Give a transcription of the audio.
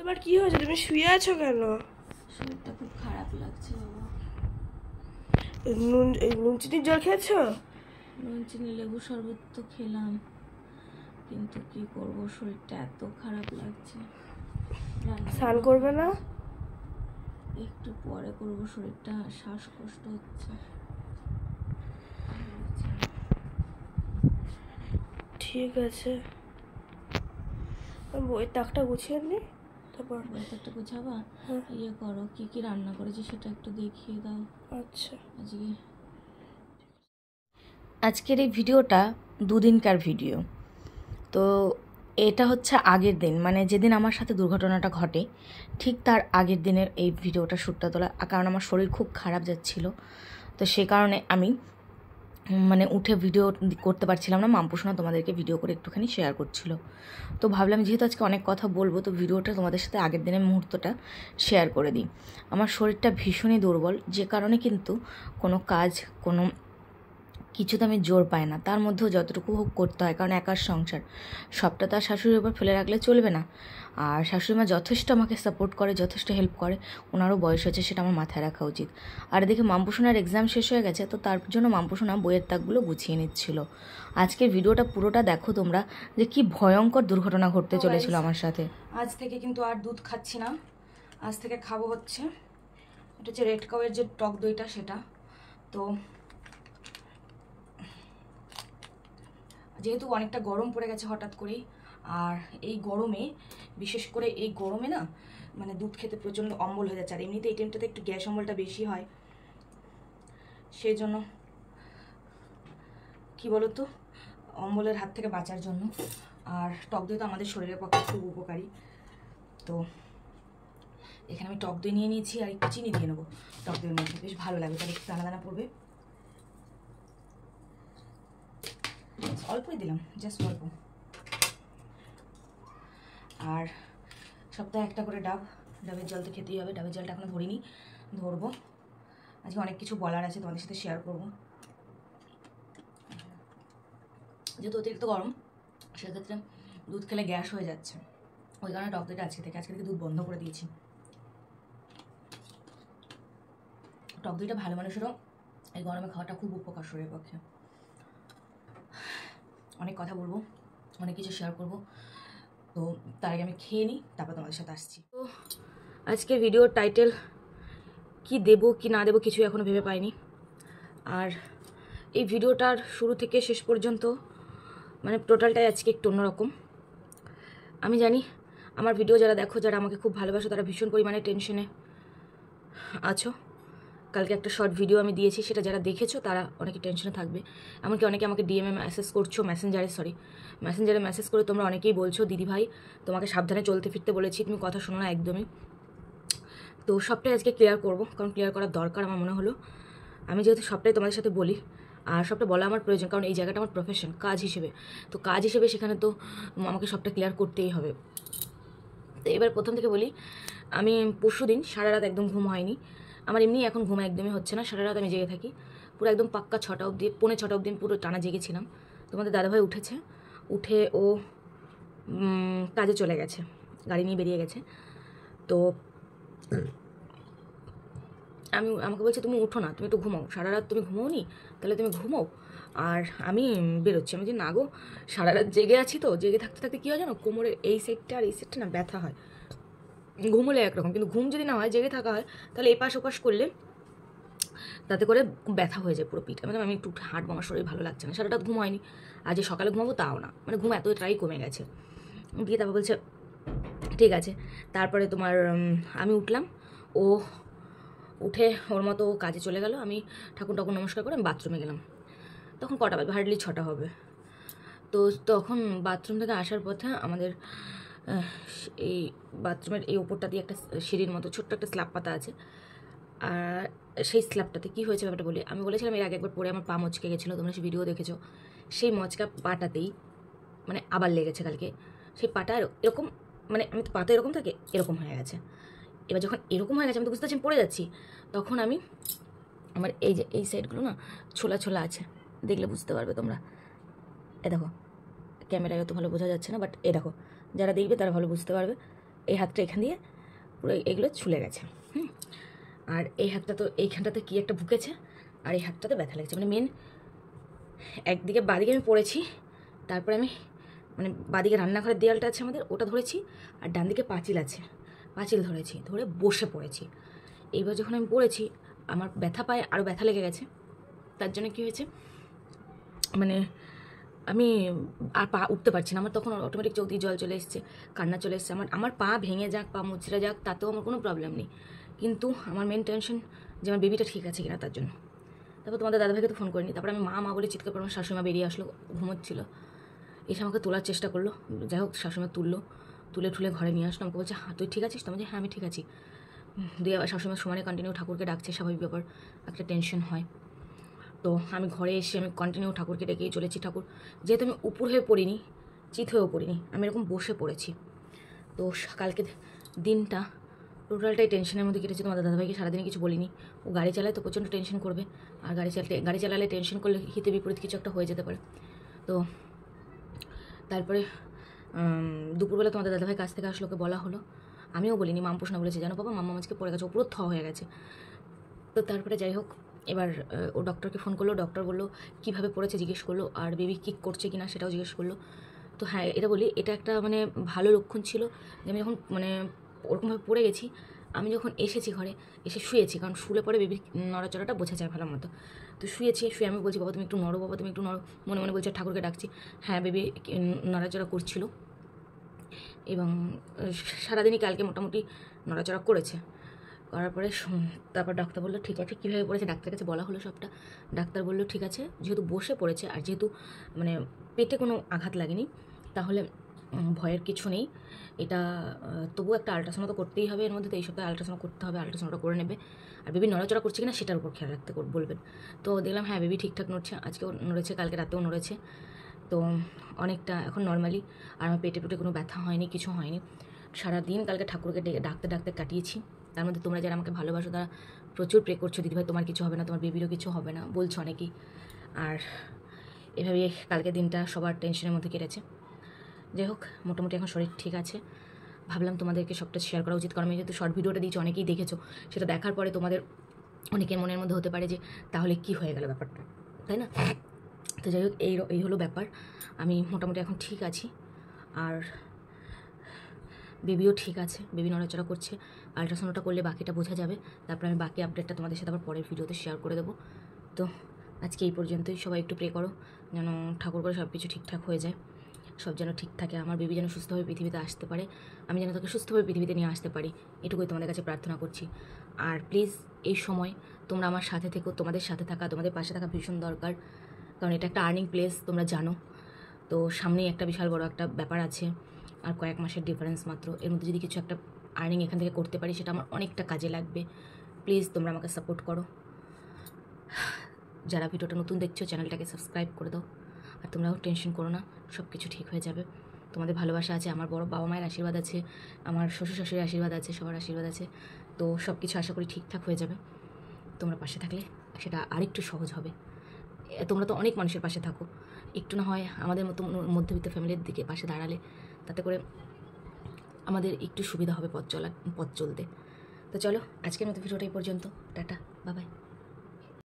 আবার কি হয়েছে? তুমি শুয়ে আছো কেন? শরীরটা খুব খারাপ লাগছে বাবা। নুন চিনির জল খেয়েছো? নুন চিনি লেবু শরবত তো খেলাম, কিন্তু কি করব, শরীরটা এত খারাপ লাগছে। স্নান করবে না? একটু পরে করব, শরীরটা শ্বাসকষ্ট হচ্ছে। ঠিক আছে, বইয়ের তাকটা গুছিয়ে নি, তারপর বইটা একটু গুছাবা। ইয়ে করো, কি কি রান্না করেছি সেটা একটু দেখিয়ে দাও। আচ্ছা। আজকের এই ভিডিওটা দুদিনকার ভিডিও। তো এটা হচ্ছে আগের দিন, মানে যেদিন আমার সাথে দুর্ঘটনাটা ঘটে ঠিক তার আগের দিনের এই ভিডিওটা শ্যুটটা তোলা, কারণ আমার শরীর খুব খারাপ যাচ্ছিল। তো সে কারণে আমি মানে উঠে ভিডিও করতে পারছিলাম না। মাম্পুসোনা তোমাদেরকে ভিডিও করে একটুখানি শেয়ার করছিল। তো ভাবলাম যেহেতু আজকে অনেক কথা বলবো, তো ভিডিওটা তোমাদের সাথে আগের দিনের মুহূর্তটা শেয়ার করে দিই। আমার শরীরটা ভীষণই দুর্বল, যে কারণে কিন্তু কোনো কাজ, কোনো কিছুতে আমি জোর পাই না। তার মধ্যেও যতটুকু হোক করতে হয়, কারণ একার সংসার, সবটা তার শাশুড়ির উপর ফেলে রাখলে চলবে না। আর শাশুড়িমা যথেষ্ট আমাকে সাপোর্ট করে, যথেষ্ট হেল্প করে। ওনারও বয়স হয়েছে, সেটা আমার মাথায় রাখা উচিত। আর এদিকে মাম্পুসোনার এক্সাম শেষ হয়ে গেছে, তো তার জন্য মাম্পুসোনা বইয়ের তাকগুলো গুছিয়ে নিচ্ছিল। আজকের ভিডিওটা পুরোটা দেখো তোমরা, যে কি ভয়ঙ্কর দুর্ঘটনা ঘটতে চলেছিল আমার সাথে। আজ থেকে কিন্তু আর দুধ খাচ্ছি না, আজ থেকে খাবো হচ্ছে এটা হচ্ছে রেড কাউয়ের যে টক দইটা, সেটা। তো যেহেতু অনেকটা গরম পড়ে গেছে হঠাৎ করেই, আর এই গরমে, বিশেষ করে এই গরমে না, মানে দুধ খেতে প্রচণ্ড অম্বল হয়ে যাচ্ছে। আর এমনিতে এই টাইমটাতে একটু গ্যাস অম্বলটা বেশি হয়, সেই জন্য কি বলতো, অম্বলের হাত থেকে বাঁচার জন্য। আর টক দই তো আমাদের শরীরের পক্ষে খুব উপকারী। তো এখানে আমি টক দই নিয়ে নিয়েছি, আর একটু চিনি দিয়ে নেবো টক দইয়ের মধ্যে, বেশ ভালো লাগবে, তাহলে একটু দানা দানা পড়বে। অল্পই দিলাম, জাস্ট অল্প। আর সপ্তাহে একটা করে ডাবের জল তো খেতেই হবে। ডাবের জলটা এখনো ধরিনি, ধরবো। আজকে অনেক কিছু বলার আছে, তোমাদের সাথে শেয়ার করবো। যেহেতু অতিরিক্ত গরম, সেক্ষেত্রে দুধ খেলে গ্যাস হয়ে যাচ্ছে, ওই কারণে টক দইটা আজকে থেকে দুধ বন্ধ করে দিয়েছি। টক দইটা ভালো মানুষেরও এই গরমে খাওয়াটা খুব উপকার শরীরের পক্ষে। অনেক কথা বলবো, অনেক কিছু শেয়ার করবো, তো তার আগে আমি খেয়ে নিই, তারপর তোমাদের সাথে আসছি। তো আজকে ভিডিওর টাইটেল কি দেব কি না দেবো কিছু এখনও ভেবে পাইনি। আর এই ভিডিওটার শুরু থেকে শেষ পর্যন্ত মানে টোটালটাই আজকে একটু অন্যরকম। আমি জানি আমার ভিডিও যারা দেখো, যারা আমাকে খুব ভালোবাসো, তারা ভীষণ পরিমাণে টেনশনে আছো। কালকে একটা শর্ট ভিডিও আমি দিয়েছি, সেটা যারা দেখেছো তারা অনেকে টেনশনে থাকবে। এমনকি অনেকে আমাকে ডিএমএ মেসেজ করছো, মেসেঞ্জারে মেসেজ করে তোমরা অনেকেই বলছো, দিদি ভাই তোমাকে সাবধানে চলতে ফিরতে বলেছি, তুমি কথা শোনো না একদমই। তো সবটাই আজকে ক্লিয়ার করবো, কারণ ক্লিয়ার করার দরকার আমার মনে হলো। আমি যেহেতু সবটাই তোমাদের সাথে বলি, আর সবটা বলা আমার প্রয়োজন, কারণ এই জায়গাটা আমার প্রফেশন, কাজ হিসেবে। তো কাজ হিসেবে সেখানে তো আমাকে সবটা ক্লিয়ার করতেই হবে। তো এবার প্রথম থেকে বলি, আমি পরশু দিন সারা রাত একদম ঘুম হয়নি আমার। এমনি এখন ঘুম একদমই হচ্ছে না, সারা রাত আমি জেগে থাকি, পুরো একদম পাক্কা 6টা অবধি, 6:45 অবধি পুরো টানা জেগেছিলাম। তোমাদের দাদাভাই উঠেছে, উঠে ও কাজে চলে গেছে, গাড়ি নিয়ে বেরিয়ে গেছে। তো আমাকে বলছে তুমি উঠো না, তুমি একটু ঘুমাও, সারা রাত তুমি ঘুমাও নি, তাহলে তুমি ঘুমাও, আর আমি বেরোচ্ছি। আমি যে না গো, সারা রাত জেগে আছি, তো জেগে থাকতে থাকতে কী হয় জানো, কোমরের এই সাইডটা আর এই সাইডটা না ব্যথা হয়। ঘুমলে একরকম, কিন্তু ঘুম যদি না হয়, জেগে থাকা হয়, তাহলে এপাশ ওপাশ করলে তাতে করে ব্যথা হয়ে যায় পুরো পিঠে। মানে আমি একটু হাঁটবো, আমার শরীর ভালো লাগছে না, সারা রাত ঘুম হয়নি। আজ যে সকালে ঘুমাবো তাও না, মানে ঘুম এতটাই কমে গেছে। দিয়ে তারপর বলছে ঠিক আছে। তারপরে তোমার আমি উঠলাম, ও উঠে ওর মতো কাজে চলে গেল। আমি ঠাকুর নমস্কার করে আমি বাথরুমে গেলাম। তখন কটা বাজবে, হার্ডলি 6টা হবে। তো তখন বাথরুম থেকে আসার পথে আমাদের এই বাথরুমের এই ওপরটা দিয়ে একটা সিঁড়ির মতো ছোট্ট একটা স্ল্যাব পাতা আছে। আর সেই স্ল্যাবটাতে কী হয়েছে ব্যাপারটা বলি। আমি বলেছিলাম এর আগে একবার পরে আমার পা মচকে গেছিলো, তোমরা সেই ভিডিও দেখেছো। সেই মচকা পাটাতেই মানে আবার লেগেছে কালকে। সেই পাটা এরকম, মানে আমি তো পাতা এরকম থাকে, এরকম হয়ে গেছে। এবার যখন এরকম হয়ে গেছে, আমি তো বুঝতে পারছি আমি পড়ে যাচ্ছি। তখন আমি আমার এই যে এই সাইডগুলো না ছোলা ছোলা আছে, দেখলে বুঝতে পারবে তোমরা। এ দেখো, ক্যামেরায় অত ভালো বোঝা যাচ্ছে না, বাট এ দেখো, যারা দেখবে তারা ভালো বুঝতে পারবে। এই হাতটা এখান দিয়ে পুরো এগুলো ছুলে গেছে। আর এই হাতটা তো এইখানটাতে কী একটা ভুকেছে, আর এই হাতটাতে ব্যথা লেগেছে। মানে মেন একদিকে বাদিকে আমি পড়েছি, তারপরে আমি মানে বাদিকে রান্নাঘরের দেয়ালটা আছে আমাদের, ওটা ধরেছি, আর ডান দিকে পাঁচিল আছে, পাঁচিল ধরেছি, ধরে বসে পড়েছি। এইবার যখন আমি পড়েছি আমার ব্যথা পায়ে আরও ব্যথা লেগে গেছে। তার জন্য কী হয়েছে, মানে আমি আর পা উঠতে পারছি না। আমার তখন অটোমেটিক চোখ দিয়ে জল চলে এসছে, কান্না চলে এসছে। আমার পা ভেঙে যাক, পা মুচড়ে যাক, তাতেও আমার কোনো প্রবলেম নেই, কিন্তু আমার মেন টেনশন যে আমার বেবিটা ঠিক আছে কিনা তার জন্য। তারপর তোমাদের দাদাভাইকে তো ফোন করিনি, তারপরে আমি মা বলে চিৎকার করে আমার শাশুড়িমা বেরিয়ে আসলো, ঘুমোচ্ছিল, এসে আমাকে তোলার চেষ্টা করলো। যাই হোক শাশুড়িমা তুলে ঠুলে ঘরে নিয়ে আসলো। আমাকে বলছে হ্যাঁ তুই ঠিক আছিস? তো আমি হ্যাঁ আমি ঠিক আছি। দিয়ে আবার শাশুড়িমা সমানে কন্টিনিউ ঠাকুরকে ডাকছে, স্বাভাবিক ব্যাপার, একটা টেনশন হয়। তো আমি ঘরে এসে আমি কন্টিনিউ ঠাকুরকে ডেকেই চলেছি। ঠাকুর যেহেতু আমি উপর হয়ে পড়িনি, চিত হয়েও পড়িনি, আমি এরকম বসে পড়েছি। তো কালকে দিনটা টোটালটাই টেনশনের মধ্যে কেটেছে। তোমাদের দাদাভাইকে সারাদিনে কিছু বলিনি, ও গাড়ি চালায় তো প্রচণ্ড টেনশন করবে, আর গাড়ি চালালে টেনশন করলে হিতে বিপরীত কিছু একটা হয়ে যেতে পারে। তো তারপরে দুপুরবেলা তোমাদের দাদাভাই কাছ থেকে আসলো, ওকে বলা হলো, আমিও বলিনি, মামপোষ না বলেছে, জানো বাবা মাম্মা আজকে পড়ে গেছে, ও পুরো হয়ে গেছে। তো তারপরে যাই হোক এবার ও ডক্টরকে ফোন করলো, ডক্টর বললো কীভাবে পড়েছে জিজ্ঞেস করলো, আর বেবি কিক করছে কিনা সেটাও জিজ্ঞেস করলো। তো হ্যাঁ এটা বলি, এটা একটা মানে ভালো লক্ষণ ছিল যে আমি যখন মানে ওরকমভাবে পড়ে গেছি, আমি যখন এসেছি ঘরে এসে শুয়েছি, কারণ শুলে পরে বেবির নড়াচড়াটা বোঝা যায় ভালো মতো। তো শুয়ে আমি বলছি বাবা তুমি একটু নড়ো, বাবা তুমি একটু নড়ো, মনে মনে বলছে, ঠাকুরকে ডাকছি। হ্যাঁ বেবি নড়াচড়া করছিল, এবং সারাদিনই কালকে মোটামুটি নড়াচড়া করেছে। করার পরে তারপর ডাক্তার বললো ঠিক আছে, কীভাবে পড়েছে ডাক্তারের কাছে বলা হলো সবটা। ডাক্তার বললো ঠিক আছে, যেহেতু বসে পড়েছে আর যেহেতু মানে পেটে কোনো আঘাত লাগেনি, তাহলে ভয়ের কিছু নেই। এটা তবুও একটা আল্ট্রাসাউন্ড তো করতেই হবে এর মধ্যে, তো এই সপ্তাহে আল্ট্রাসাউন্ড করতে হবে, আল্ট্রাসাউন্ডটা করে নেবে। আর বেবি নড়াচড়া করছে কিনা সেটার উপর খেয়াল রাখতে বলবেন। তো দেখলাম হ্যাঁ বেবি ঠিকঠাক নড়ছে, আজকেও নড়েছে, কালকে রাতেও নড়েছে, তো অনেকটা এখন নর্মালি। আর আমার পেটে কোনো ব্যথা হয়নি, কিছু হয়নি। সারাদিন কালকে ঠাকুরকে ডাকতে কাটিয়েছি। তার মধ্যে তোমরা যারা আমাকে ভালোবাসো তারা প্রচুর প্রে করছো, দিদিভাই তোমার কিছু হবে না, তোমার বেবিরও কিছু হবে না বলছো অনেকেই। আর এভাবে কালকে দিনটা সবার টেনশনের মধ্যে কেটেছে। যাই হোক মোটামুটি এখন শরীর ঠিক আছে। ভাবলাম তোমাদেরকে সবটা শেয়ার করা উচিত, কারণ আমি যেহেতু শর্ট ভিডিওটা দিয়েছি অনেকেই দেখেছো, সেটা দেখার পরে তোমাদের অনেকের মনের মধ্যে হতে পারে যে তাহলে কি হয়ে গেল ব্যাপারটা, তাই না? তো যাই হোক এই হলো ব্যাপার। আমি মোটামুটি এখন ঠিক আছি, আর বেবিও ঠিক আছে, বেবি নড়াচড়া করছে। আল্ট্রাসাউন্ডটা করলে বাকিটা বোঝা যাবে, তারপর আমি বাকি আপডেটটা তোমাদের সাথে আবার পরের ভিডিওতে শেয়ার করে দেবো। তো আজকে এই পর্যন্তই, সবাই একটু প্রে করো যেন ঠাকুর করে সব কিছু ঠিকঠাক হয়ে যায়, সব যেন ঠিক থাকে, আমার বেবি যেন সুস্থভাবে পৃথিবীতে আসতে পারে, আমি যেন তাকে সুস্থভাবে পৃথিবীতে নিয়ে আসতে পারি, এটুকুই তোমাদের কাছে প্রার্থনা করছি। আর প্লিজ এই সময় তোমরা আমার সাথে থেকো, তোমাদের সাথে থাকা, তোমাদের পাশে থাকা ভীষণ দরকার, কারণ এটা একটা আর্নিং প্লেস তোমরা জানো। তো সামনেই একটা বিশাল বড় একটা ব্যাপার আছে, আর কয়েক মাসের ডিফারেন্স মাত্র, এর মধ্যে যদি কিছু একটা আর্নিং এখান থেকে করতে পারি সেটা আমার অনেকটা কাজে লাগবে। প্লিজ তোমরা আমাকে সাপোর্ট করো। যারা ভিডিওটা নতুন দেখছো চ্যানেলটাকে সাবস্ক্রাইব করে দাও, আর তোমরাও টেনশন করো না, সব কিছু ঠিক হয়ে যাবে। তোমাদের ভালোবাসা আছে, আমার বড় বাবা মায়ের আশীর্বাদ আছে, আমার শ্বশুর শাশুড়ির আশীর্বাদ আছে, সবার আশীর্বাদ আছে। তো সব কিছু আশা করি ঠিকঠাক হয়ে যাবে। তোমরা পাশে থাকলে সেটা আরেকটু সহজ হবে। তোমরা তো অনেক মানুষের পাশে থাকো, একটু না হয় আমাদের মতো মধ্যবিত্ত ফ্যামিলির দিকে পাশে দাঁড়ালে, তাতে করে আমাদের একটু সুবিধা হবে পথ চলতে। তো চলো আজকের মতো ভিডিওটা এই পর্যন্ত, টাটা, বাই বাই।